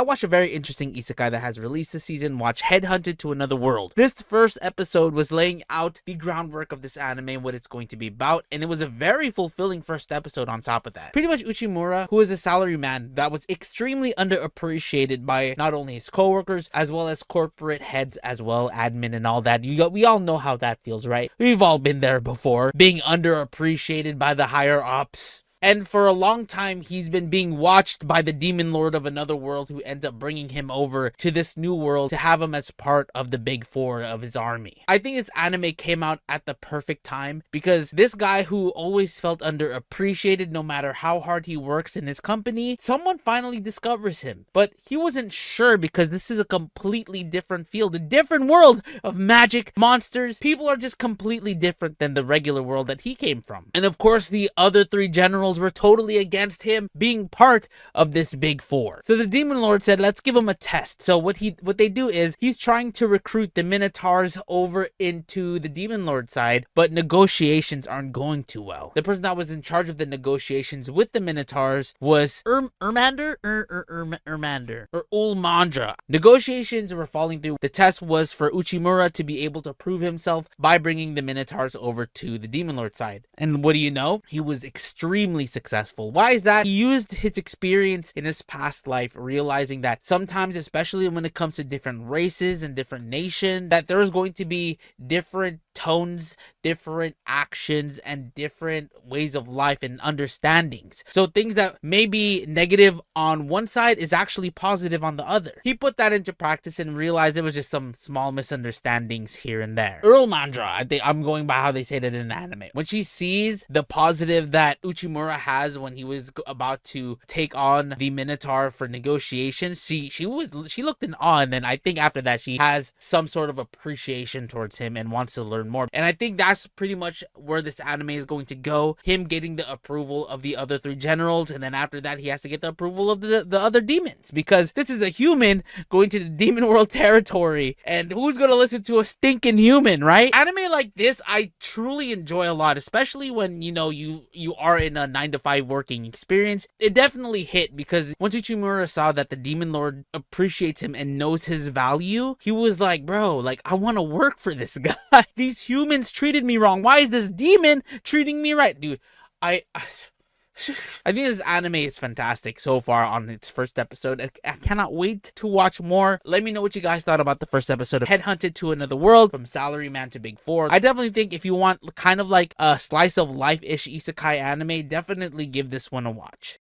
I watched a very interesting isekai that has released this season. Watch Headhunted to Another World. This first episode was laying out the groundwork of this anime and what it's going to be about, and it was a very fulfilling first episode on top of that. Pretty much Uchimura, who is a salaryman that was extremely underappreciated by not only his coworkers, as well as corporate heads as well, admin and all that. We all know how that feels, right? We've all been there before, being underappreciated by the higher ups. And for a long time, he's been being watched by the demon lord of another world, who ends up bringing him over to this new world to have him as part of the big four of his army. I think this anime came out at the perfect time, because this guy who always felt underappreciated no matter how hard he works in his company, someone finally discovers him. But he wasn't sure, because this is a completely different field, a different world of magic, monsters. People are just completely different than the regular world that he came from. And of course, the other three generals were totally against him being part of this big four. So the demon lord said, let's give him a test. So what they do is he's trying to recruit the minotaurs over into the demon lord side, but negotiations aren't going too well. The person that was in charge of the negotiations with the minotaurs was Ulmandra. Negotiations were falling through. The test was for Uchimura to be able to prove himself by bringing the minotaurs over to the demon lord side. And what do you know? He was extremely successful. Why is that? He used his experience in his past life, realizing that sometimes, especially when it comes to different races and different nations, that there's going to be different tones, different actions, and different ways of life and understandings. So things that may be negative on one side is actually positive on the other. He put that into practice and realized it was just some small misunderstandings here and there. Ulmandra, I think I'm going by how they say that in the anime. When she sees the positive that Uchimura has when he was about to take on the Minotaur for negotiations, she looked in awe, and then I think after that she has some sort of appreciation towards him and wants to learn more. And I think that's pretty much where this anime is going to go. Him getting the approval of the other three generals, and then after that he has to get the approval of the other demons, because this is a human going to the demon world territory, and who's going to listen to a stinking human, right? Anime like this I truly enjoy a lot, especially when you are in a 9-to-5 working experience. It definitely hit, because once Uchimura saw that the demon lord appreciates him and knows his value, he was like, bro, like, I want to work for this guy. These humans treated me wrong. Why is this demon treating me right? Dude, I think this anime is fantastic so far on its first episode. I cannot wait to watch more. Let me know what you guys thought about the first episode of Headhunted to Another World, from salaryman to big four. I definitely think if you want kind of like a slice of life-ish isekai anime, definitely give this one a watch.